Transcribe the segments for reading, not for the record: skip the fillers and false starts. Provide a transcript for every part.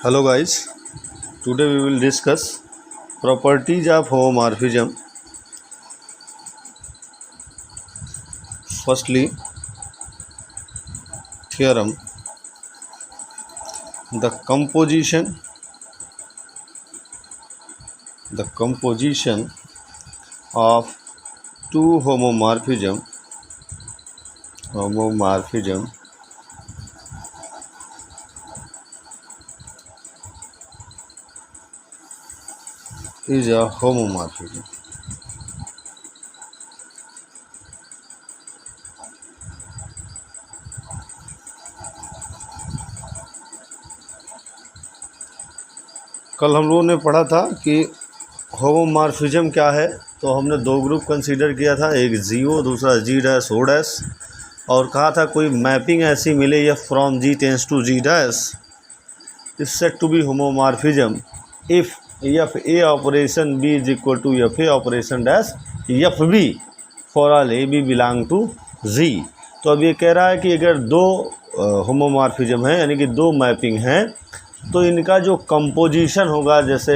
Hello guys, today we will discuss properties of homomorphism. Firstly, theorem. The composition of two homomorphism is a homomorphism. कल हम लोगों ने पढ़ा था कि होमोमॉर्फिज्म क्या है। तो हमने दो ग्रुप कंसीडर किया था, एक जीओ दूसरा जी डैश ओ डैश, और कहा था कोई मैपिंग ऐसी मिले F from G tense to G dash is said to be homomorphism if F A operation B is equal to F A operation dash F B for all A B belong to G. तो अब ये कह रहा है कि अगर दो homomorphism है यानी कि दो मैपिंग हैं तो इनका जो कंपोजिशन होगा, जैसे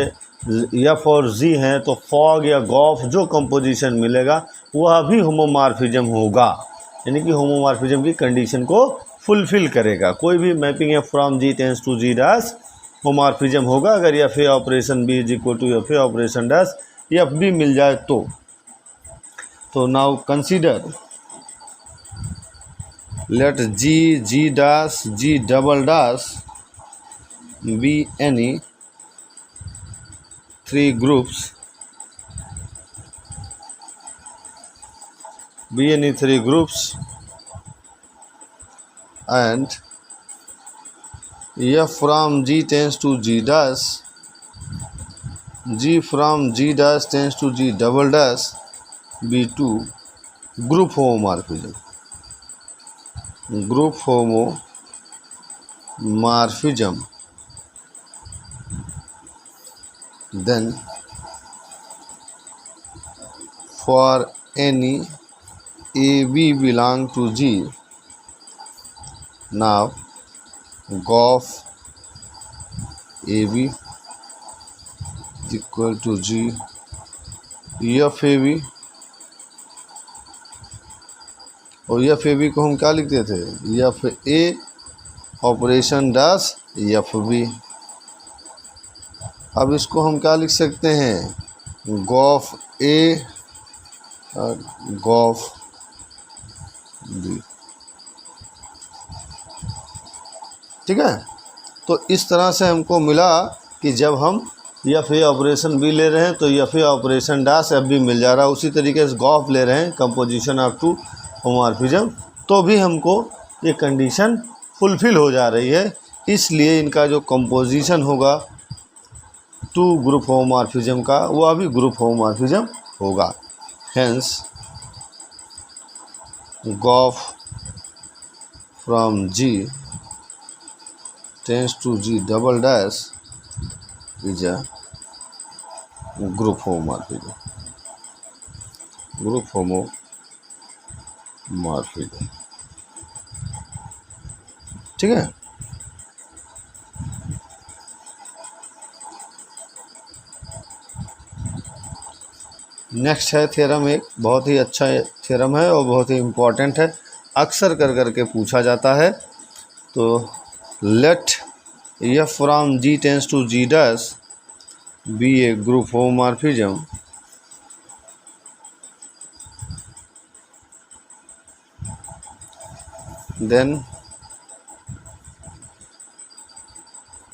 एफ और जी हैं तो फॉग या गॉफ जो कंपोजिशन मिलेगा वह भी होमोमॉर्फिज्म होगा, यानी कि होमोमॉर्फिज्म की कंडीशन को फुलफिल करेगा। कोई भी mapping F from G tense to G dash homomorphism होगा अगर F A operation B is equal to F A operation dash F B मिल जाए तो now consider let G dash G double dash be any three groups and f from g tends to g dash, g from g dash tends to g double dash be two group homomorphism. Then for any AB belong to G, now GOF AB equal to G FAB, और FAB को हम क्या लिखते थे, FA operation dash FB। अब इसको हम क्या लिख सकते हैं, गॉफ ए और गॉफ बी। ठीक है, तो इस तरह से हमको मिला कि जब हम एफ ए ऑपरेशन बी ले रहे हैं तो F A operation dash F B मिल जा रहा है। उसी तरीके से गॉफ ले रहे हैं कंपोजिशन ऑफ टू होमोमॉर्फिज्म तो भी हमको ये कंडीशन फुलफिल हो जा रही है, इसलिए इनका जो कंपोजिशन होगा टू ग्रुप होमोमॉर्फिज्म का वह भी ग्रुप होमोमॉर्फिज्म होगा। Hence g o f from G tense to G double dash is a group homomorphism. ठीक है। नेक्स्ट है थ्योरम, एक बहुत ही अच्छा थ्योरम है और बहुत ही इम्पॉर्टेंट है, अक्सर कर के पूछा जाता है। तो let F from G tense to G dash be a group homomorphism then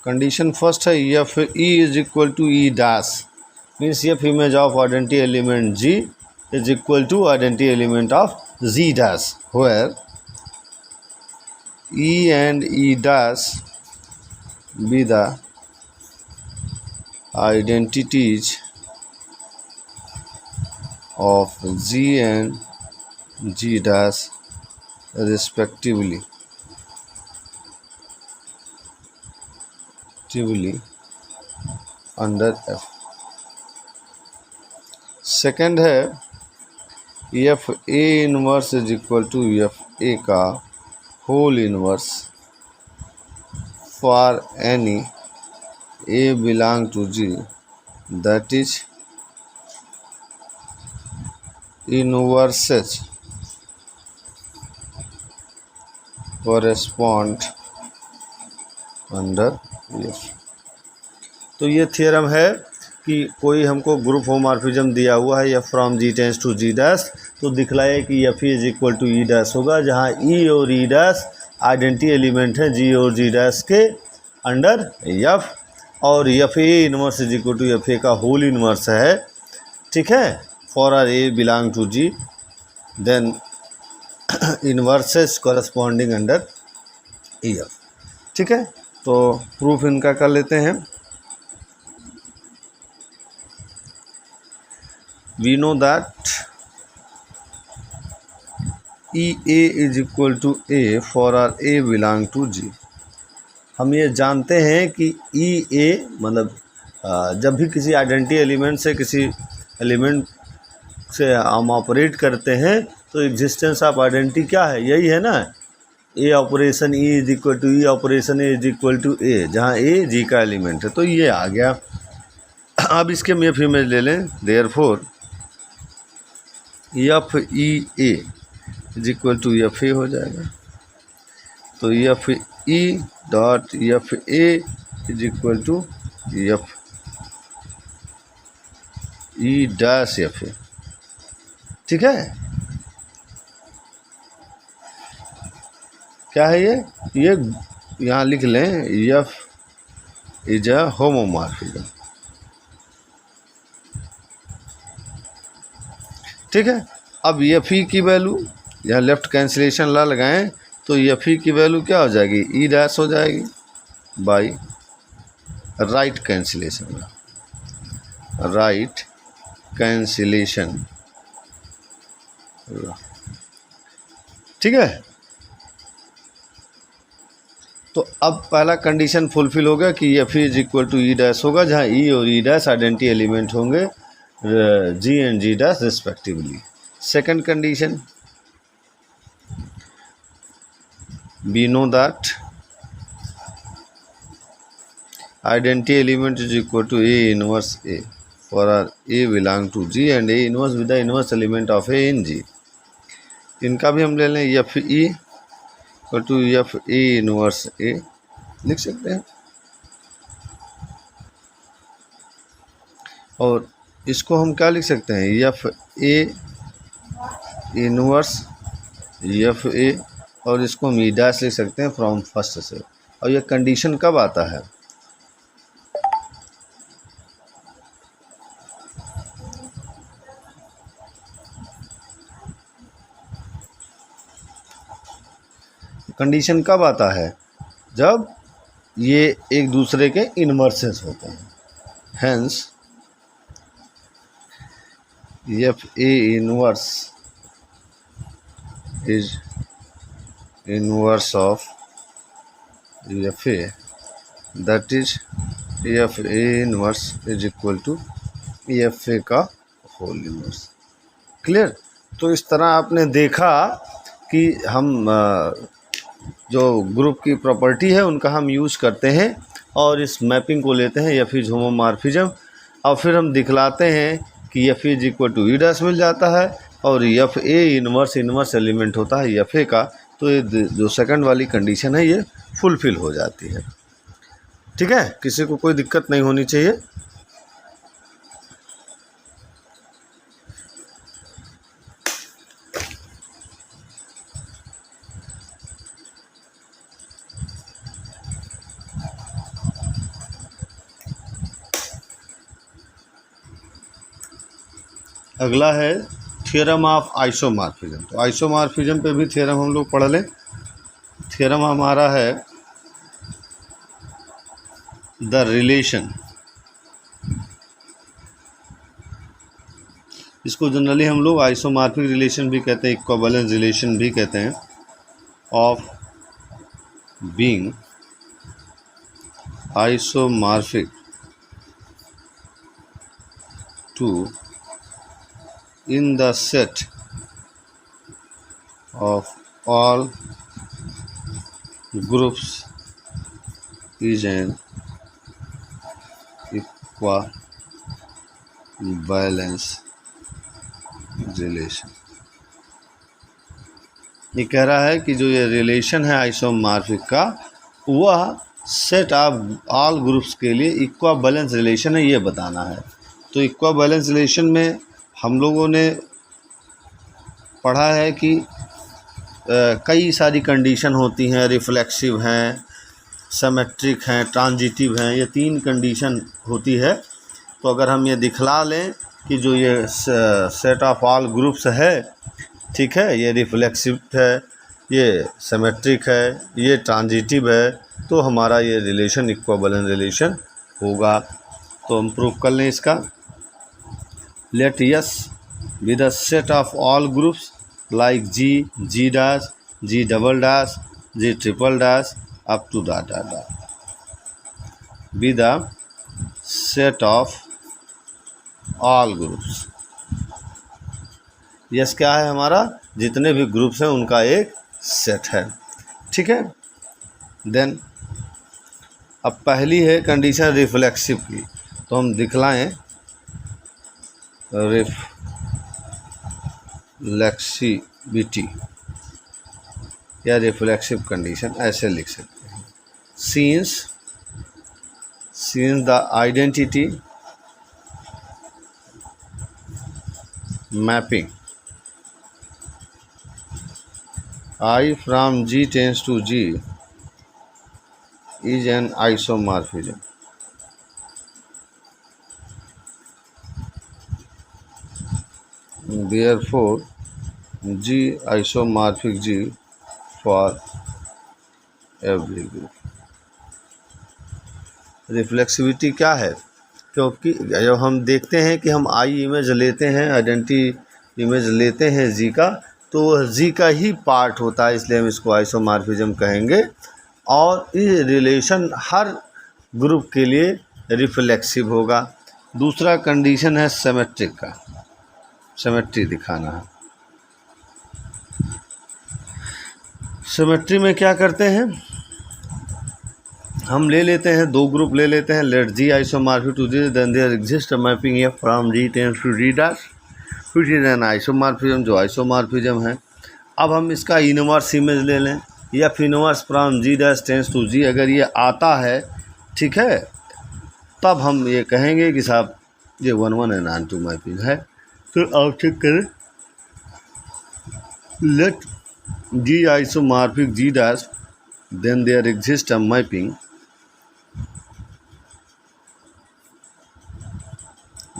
condition first है F E is equal to E dash, means f image of identity element G is equal to identity element of Z dash, where E and E dash be the identities of G and G dash respectively under F। Second है F A inverse is equal to F A का whole inverse for any A belong to G, that is inverses correspond under F। तो ये theorem है कि कोई हमको group homomorphism दिया हुआ है F from G tends to G dash, तो दिखलाए कि F is equal to E dash होगा, जहाँ E और E डैश आइडेंटिटी एलिमेंट हैं G और G डैश के अंडर F, और F A inverse is equal to F A का होल इनवर्स है। ठीक है, for are A belong to G then inverses corresponding under F। ठीक है, तो प्रूफ इनका कर लेते हैं। We know that EA is equal to A for are A belong to G। हम ये जानते हैं कि EA मतलब जब भी किसी आइडेंटिटी एलिमेंट से किसी एलिमेंट से हम ऑपरेट करते हैं तो एग्जिस्टेंस ऑफ आइडेंटिटी क्या है, यही है ना, A operation E is equal to E operation A is equal to A, जहाँ ए जी का एलिमेंट है। तो ये आ गया। अब इसके हम एफ इमेज ले लें, therefore F E A is equal to F A हो जाएगा। तो F E dot F A is equal to F E dash F A. ठीक है, क्या है ये यहाँ लिख लें, एफ इज अ होमोमॉर्फिज्म। ठीक है, अब एफ ई की वैल्यू यहाँ लेफ्ट कैंसिलेशन ला लगाएं तो एफ ई की वैल्यू क्या हो जाएगी, ई डैश हो जाएगी by right cancellation, right cancellation. ठीक है, तो अब पहला कंडीशन फुलफिल हो गया कि F is equal to E dash होगा, जहाँ ई और ई डैश आइडेंटिटी एलिमेंट होंगे G and G dash respectively. Second condition, we know that identity element is equal to A inverse A for all A belong to G and A inverse with the inverse element of A in G. इनका भी हम ले लें, F E to F A inverse A लिख सकते हैं, और इसको हम क्या लिख सकते हैं, एफ ए इनवर्स एफ ए, और इसको हम ई डैश लिख सकते हैं फ्रॉम फर्स्ट से। और ये कंडीशन कब आता है, कंडीशन कब आता है, जब ये एक दूसरे के इनवर्सेस होते हैं। Hence F A inverse is inverse of F A, that is F A inverse is equal to F A का होल इनवर्स। क्लियर। तो इस तरह आपने देखा कि हम जो ग्रुप की प्रॉपर्टी है उनका हम यूज़ करते हैं और इस मैपिंग को लेते हैं एफ इज होमोमॉर्फिज्म, और फिर हम दिखलाते हैं कि F is equal to E dash मिल जाता है और एफ ए इनवर्स एलिमेंट होता है एफ ए का। तो ये जो सेकंड वाली कंडीशन है ये फुलफिल हो जाती है। ठीक है, किसी को कोई दिक्कत नहीं होनी चाहिए। अगला है थ्योरम ऑफ आइसोमॉर्फिज्म। तो आइसोमॉर्फिज्म पे भी थ्योरम हम लोग पढ़ लें। थ्योरम हमारा है द रिलेशन, इसको जनरली हम लोग आइसोमॉर्फिक रिलेशन भी कहते हैं, इक्विवेलेंस रिलेशन भी कहते हैं, of being isomorphic to in the set of all groups is an equivalence relation. ये कह रहा है कि जो ये रिलेशन है आइसोमॉर्फिक का, वह सेट ऑफ ऑल ग्रुप्स के लिए इक्विवेलेंस रिलेशन है, ये बताना है। तो इक्विवेलेंस रिलेशन में हम लोगों ने पढ़ा है कि कई सारी कंडीशन होती हैं, रिफ्लेक्सिव हैं, सिमेट्रिक हैं, ट्रांजिटिव हैं, ये 3 कंडीशन होती है। तो अगर हम ये दिखला लें कि जो ये सेट ऑफ ऑल ग्रुप्स है, ठीक है, ये रिफ्लेक्सिव है, ये सिमेट्रिक है, ये ट्रांजिटिव है, तो हमारा ये रिलेशन इक्विवेलेंट रिलेशन होगा। तो हम प्रूफ कर लें इसका। Let S be the set of all groups like G, G dash, G double dash, G triple dash up to that be the set of all groups। Yes क्या है हमारा, जितने भी ग्रुप्स हैं उनका एक सेट है, ठीक है। देन अब पहली है कंडीशन रिफ्लेक्सिव की, तो हम दिखलाएं रिफ्लेक्सिविटी या रिफ्लेक्सिव कंडीशन, ऐसे लिख सकते हैं। Scenes the identity mapping I from G tends to G is an isomorphism। Therefore G isomorphic G for every group। Reflexivity क्या है, क्योंकि जब हम देखते हैं कि हम आई इमेज लेते हैं, आइडेंटिटी इमेज लेते हैं जी का, तो वह जी का ही पार्ट होता है, इसलिए हम इसको आइसोमॉर्फिज्म कहेंगे। और ये रिलेशन हर ग्रुप के लिए रिफ्लेक्सिव होगा। दूसरा कंडीशन है सिमेट्रिक का, सिमेट्री दिखाना है। सिमेट्री में क्या करते हैं, हम ले लेते हैं 2 ग्रुप ले लेते हैं। Let G isomorphic to G, then there exist mapping F from G tends to G dash which is an isomorphism, जो आइसोमॉर्फिज्म है। अब हम इसका इनवर्स इमेज ले लें, F inverse from G dash tends to G, अगर ये आता है, ठीक है, तब हम ये कहेंगे कि साहब ये 1-1 एंड ऑन टू मैपिंग है। तो आप चेक करें, let G isomorphic G dash, then there exists a mapping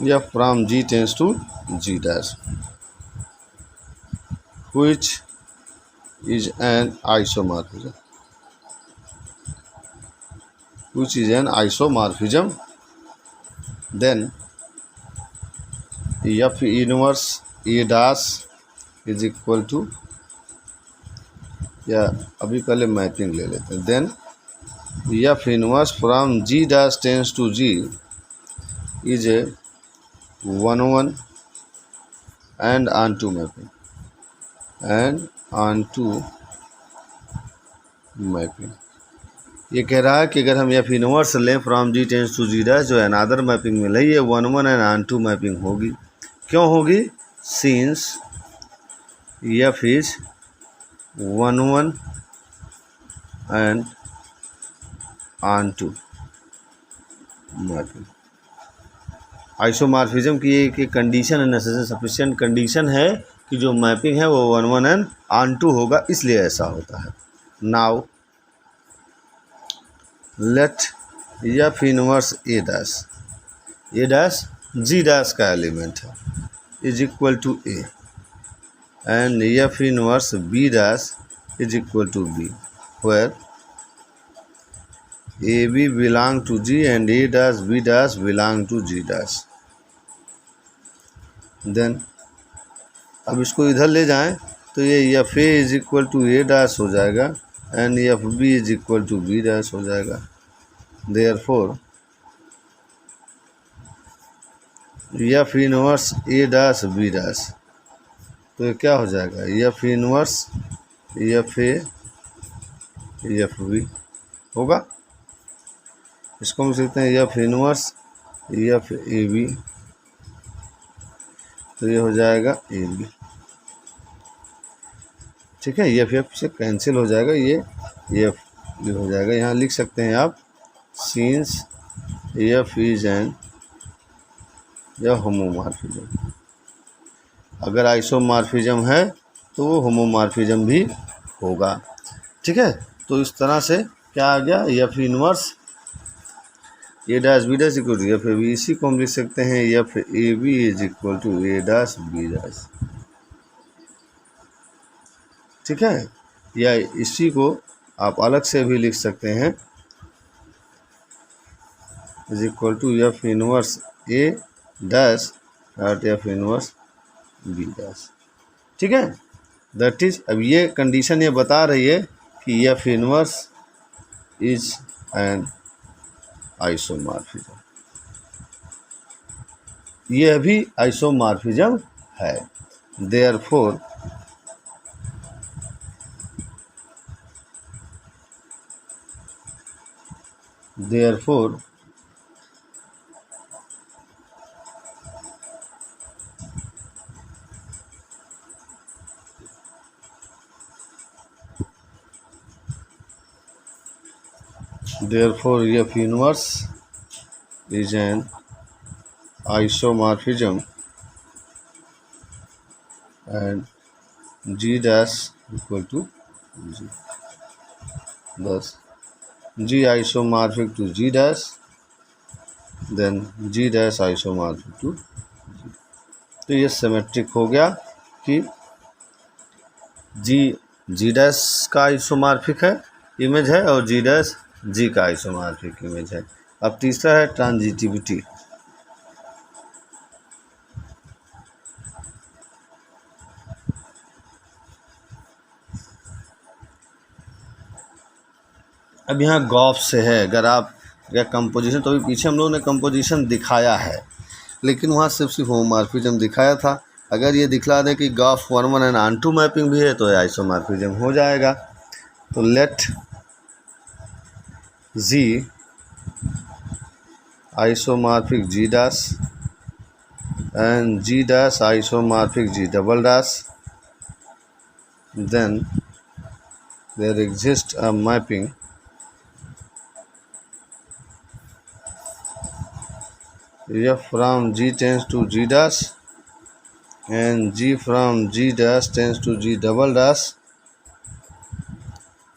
F from G tends to G dash which is an isomorphism, then F inverse A dash is equal to, या अभी पहले mapping ले लेते हैं। Then F inverse from G dash tense to G is a 1-1 and on to mapping, ये कह रहा है कि अगर हम एफ इनवर्स लें from G tense to G dash, जो अनादर मैपिंग में ले, ये 1-1 एंड ऑन टू मैपिंग होगी। क्यों होगी, since F is 1-1 and on to mapping. Isomorphism की एक कंडीशन है, नेसेसरी सफिशिएंट कंडीशन है कि जो मैपिंग है वो 1-1 एंड ऑन टू होगा, इसलिए ऐसा होता है। Now let F inverse A dash G dash का एलिमेंट है, is equal to A, and F inverse B dash is equal to B, where AB belong to G and A dash B dash belong to G dash। Then अब इसको इधर ले जाएं तो ये F A is equal to A dash हो जाएगा and F B is equal to B dash हो जाएगा। Therefore F inverse A dash B dash, तो ये क्या हो जाएगा, F inverse F A F B होगा। इसको हम लिख सकते हैं F inverse F A B, तो ये हो जाएगा ए बी। ठीक है, एफ एफ से कैंसिल हो जाएगा, ये एफ भी हो जाएगा। यहाँ लिख सकते हैं आप सिंस एफ इज एन या होमोमॉर्फिज्म। अगर आइसोमॉर्फिज्म है तो वो होमोमॉर्फिज्म भी होगा। ठीक है, तो इस तरह से क्या आ गया, F inverse A dash B dash equal to F A B. इसी को हम लिख सकते हैं F A B is equal to A dash B dash. ठीक है, या इसी को आप अलग से भी लिख सकते हैं, is equal to F inverse A dash dot F inverse B dash. ठीक है, दैट इज, अब ये कंडीशन ये बता रही है कि F inverse is an isomorphism, यह भी आइसोमॉर्फिज्म है। Therefore therefore therefore F inverse is an isomorphism and G dash equal to G. Thus G isomorphic to G dash, then G dash isomorphic to G. तो ये symmetric हो गया कि जी dash का isomorphic है इमेज है और जी डैश जी का आइसोमॉर्फिक इमेज है। अब तीसरा है ट्रांजिटिविटी। अब यहाँ गॉफ से है, अगर आप या कंपोजिशन, तो अभी पीछे हम लोगों ने कंपोजिशन दिखाया है लेकिन वहाँ सिर्फ होमोमॉर्फिज्म दिखाया था। अगर ये दिखला दे कि g o f 1,1 and on to mapping भी है तो ये आइसोमॉर्फिज्म हो जाएगा। तो let G isomorphic G dash and G dash isomorphic G double dash, then there exists a mapping F from G tends to G dash and G from G dash tends to G double dash,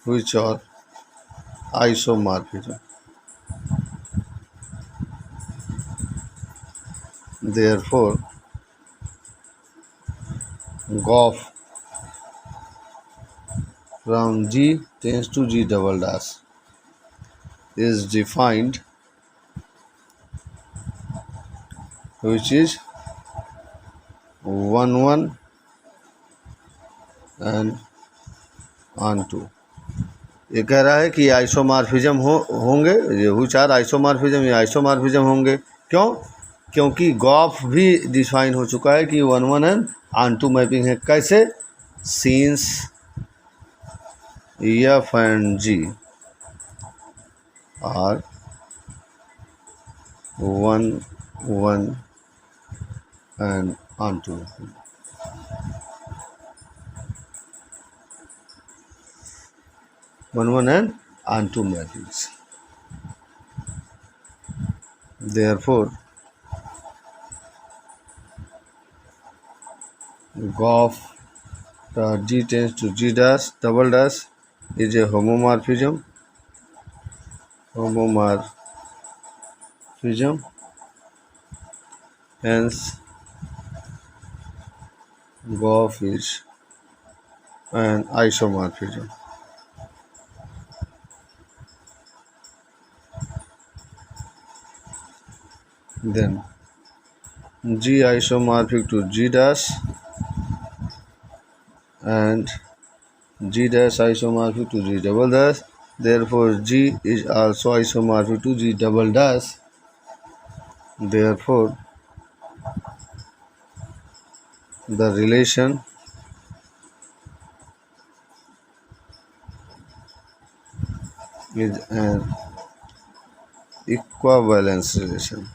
which are isomorphism. Therefore, GOF from G tends to G double dash is defined, which is 1,1 and on 2। ये कह रहा है कि isomorphism होंगे, ये which are isomorphism, ये isomorphism होंगे। क्यों? क्योंकि गॉफ भी डिफाइन हो चुका है कि 1,1 एंड ऑन टू मैपिंग है। कैसे? Since F and G are 1,1 and on to 1,1 and on to mappings. Therefore, GOF G tends to G dash double dash is a homomorphism. Hence GOF is an isomorphism. Then G isomorphic to G dash and G dash isomorphic to G double dash. Therefore, G is also isomorphic to G double dash. Therefore, the relation is an equivalence relation.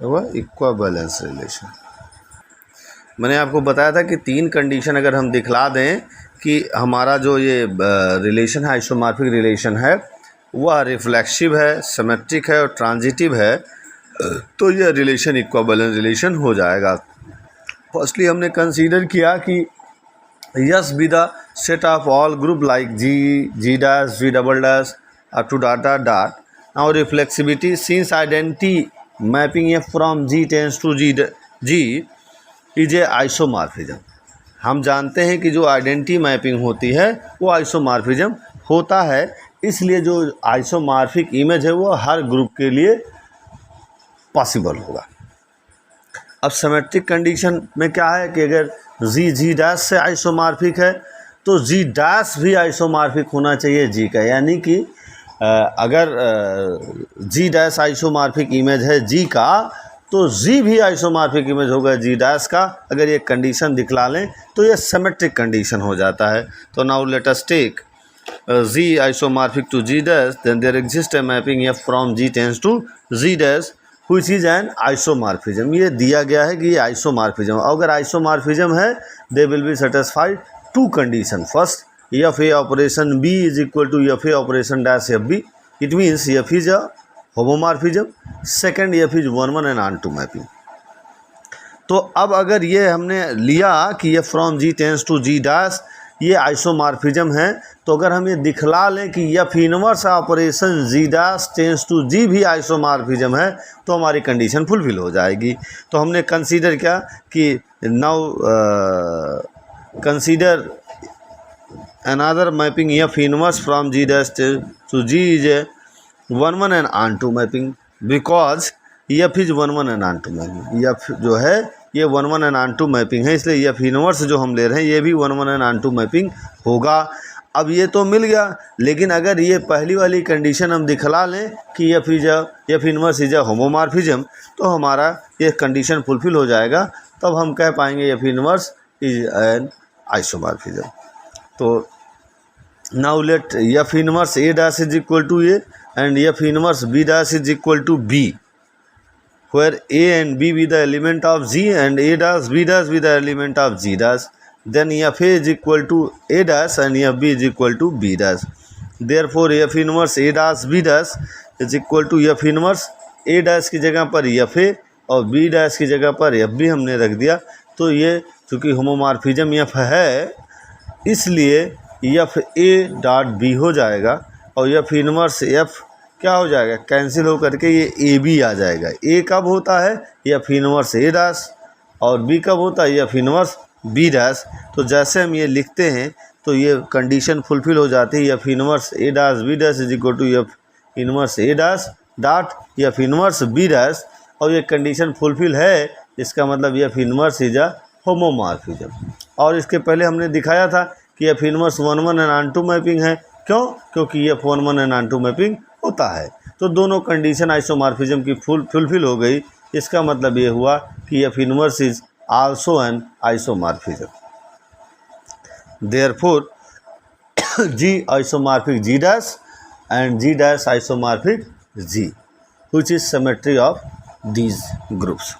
हुआ equivalence relation. मैंने आपको बताया था कि 3 condition अगर हम दिखला दें कि हमारा जो ये रिलेशन है, आइसोमॉर्फिक रिलेशन है, वह रिफ्लेक्सिव है, सिमेट्रिक है और ट्रांजिटिव है, तो यह रिलेशन इक्विवेलेंस रिलेशन हो जाएगा। फर्स्टली हमने कंसीडर किया कि S be the set of all group like G, G dash, G double dash up to dot dot dot. Now reflexivity since identity mapping F from G tense to G is a isomorphism. हम जानते हैं कि जो identity mapping होती है वो isomorphism होता है, इसलिए जो आइसोमॉर्फिक इमेज है वो हर ग्रुप के लिए पॉसिबल होगा। अब सिमेट्रिक कंडीशन में क्या है कि अगर जी डैश से आइसोमॉर्फिक है तो जी डैश भी आइसोमॉर्फिक होना चाहिए जी का, यानी कि अगर जी डैश आइसोमॉर्फिक इमेज है जी का तो जी भी आइसोमॉर्फिक इमेज होगा जी डैश का। अगर ये कंडीशन दिखला लें तो ये सिमेट्रिक कंडीशन हो जाता है। तो now let us take G isomorphic to G dash, then there exist a mapping F from G tense to G dash which is an isomorphism. ये दिया गया है कि ये आइसोमॉर्फिज्म, अगर आइसोमॉर्फिज्म है they will be satisfied 2 condition. First, F A operation B is equal to F A operation dash F B, it means F is a homomorphism. Second, F is 1-1 and on to mapping. तो अब अगर ये हमने लिया कि ये from G tense to G dash ये isomorphism है, तो अगर हम ये दिखला लें कि F inverse operation G dash tense to जी भी आइसोमॉर्फिज्म है तो हमारी कंडीशन फुलफिल हो जाएगी। तो हमने कंसीडर किया कि now consider another mapping F inverse from G dash to G is a 1-1 and on to mapping, because F is 1-1 and on to mapping. F जो है ये 1-1 एंड ऑन टू मैपिंग है, इसलिए एफ इनवर्स जो हम ले रहे हैं ये भी 1-1 एंड ऑन टू मैपिंग होगा। अब ये तो मिल गया, लेकिन अगर ये पहली वाली कंडीशन हम दिखला लें कि F inverse is a homomorphism तो हमारा ये कंडीशन फुलफिल हो जाएगा, तब हम कह पाएंगे F inverse is an isomorphism. तो now let F inverse A dash is equal to A and F inverse B dash is equal to B, where A and B be the element of G and A dash B dash be the element of G dash, then F A is equal to A dash and F B is equal to B dash. Therefore F inverse A dash B dash is equal to F inverse A dash की जगह पर F A और B dash की जगह पर F B हमने रख दिया। तो ये चूँकि होमोमॉर्फिज्म F है इसलिए F A डॉट B हो जाएगा और एफ इनवर्स एफ क्या हो जाएगा, कैंसिल हो करके ये ए बी आ जाएगा। ए कब होता है, एफ इनवर्स ए डैश, और बी कब होता है, एफ इनवर्स बी डैश। तो जैसे हम ये लिखते हैं तो ये कंडीशन फुलफिल हो जाती है, F inverse A dash B dash is equal to F inverse A dash dot F inverse B dash, और ये कंडीशन फुलफिल है, इसका मतलब F inverse is a homomorphism. और इसके पहले हमने दिखाया था कि F inverse 1-1 and on to mapping है, क्यों, क्योंकि ये 1-1 एंड ऑन टू मैपिंग होता है। तो दोनों कंडीशन आइसोमॉर्फिज्म की फुलफिल हो गई। इसका मतलब ये हुआ कि F inverse is also an isomorphism. Therefore G isomorphic G dash and G dash isomorphic G, which is symmetry of these groups.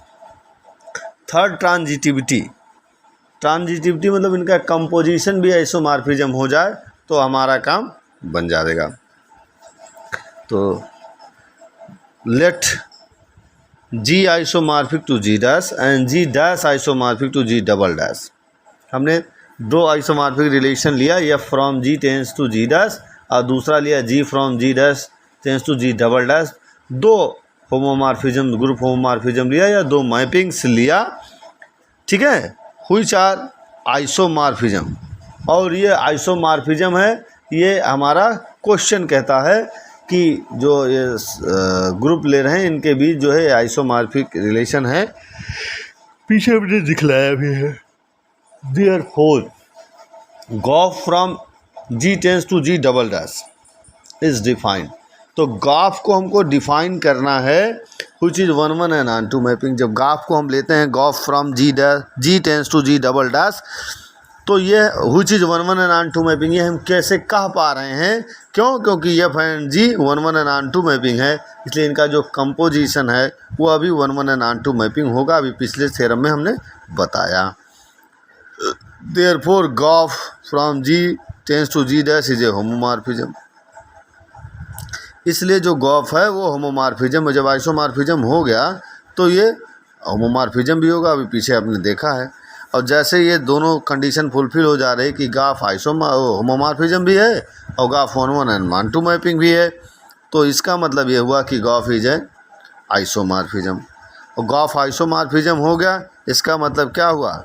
Third, transitivity. Transitivity मतलब इनका कंपोजिशन भी आइसोमॉर्फिज्म हो जाए तो हमारा काम बन जाएगा। तो let G isomorphic to G dash and G dash isomorphic to G double dash. हमने 2 आइसोमॉर्फिक रिलेशन लिया, F from G tense to G dash और दूसरा लिया G from G dash tense to G double dash. 2 homomorphism, group homomorphism लिया या 2 mappings लिया, ठीक है, व्हिच आर आइसोमॉर्फिज्म। और ये आइसोमॉर्फिज्म है, ये हमारा क्वेश्चन कहता है कि जो ये ग्रुप ले रहे हैं इनके बीच जो है आइसोमॉर्फिक रिलेशन है, पीछे हमने दिखलाया भी है। Therefore g o f from G tense to G double dash is defined. तो गॉफ को हमको डिफाइन करना है, which is 1-1 and on to mapping. जब गॉफ को हम लेते हैं, g o f from G tense to G double dash, तो ये हुई चीज़ 1 1 एंड ऑन 2 मैपिंग, ये हम कैसे कह पा रहे हैं? क्यों? क्योंकि F and G 1 1 and on 2 mapping है, इसलिए इनका जो कंपोजिशन है वो अभी 1 1 एंड ऑन 2 मैपिंग होगा। अभी पिछले थ्योरम में हमने बताया। Therefore graph from G tends to G dash is a homomorphism, इसलिए जो ग्राफ है वो होमोमॉर्फिज्म, जब आइसोमॉर्फिज्म हो गया तो ये होमोमॉर्फिज्म भी होगा। अभी पीछे आपने देखा है। और जैसे ये दोनों कंडीशन फुलफिल हो जा रही कि ग्राफ होमोमॉर्फिज्म भी है और ग्राफ 1 1 एंड ऑन 2 मैपिंग भी है, तो इसका मतलब ये हुआ कि ग्राफ इज ए आइसोमॉर्फिज्म। और ग्राफ आइसोमॉर्फिज्म हो गया, इसका मतलब क्या हुआ?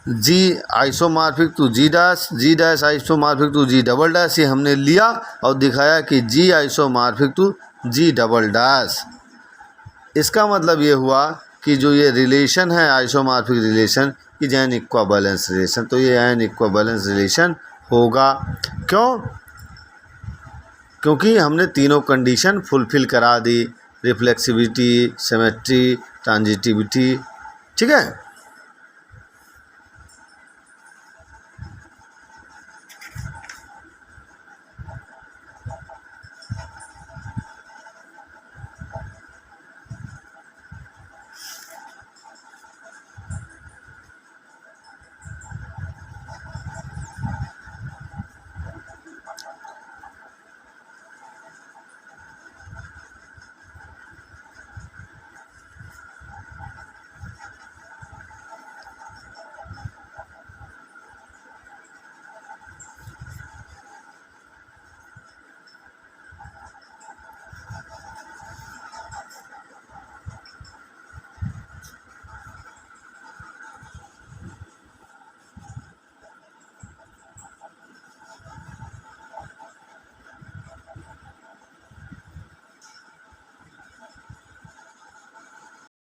G isomorphic to G dash isomorphic to G double dash, ये हमने लिया और दिखाया कि G isomorphic to G double dash. इसका मतलब ये हुआ कि जो ये रिलेशन है isomorphic relation, is an equivalence relation, तो ये एन इक्विवेलेंस रिलेशन होगा। क्यों? क्योंकि हमने तीनों कंडीशन फुलफिल करा दी, रिफ्लेक्सिविटी, सिमेट्री, ट्रांजिटिविटी, ठीक है।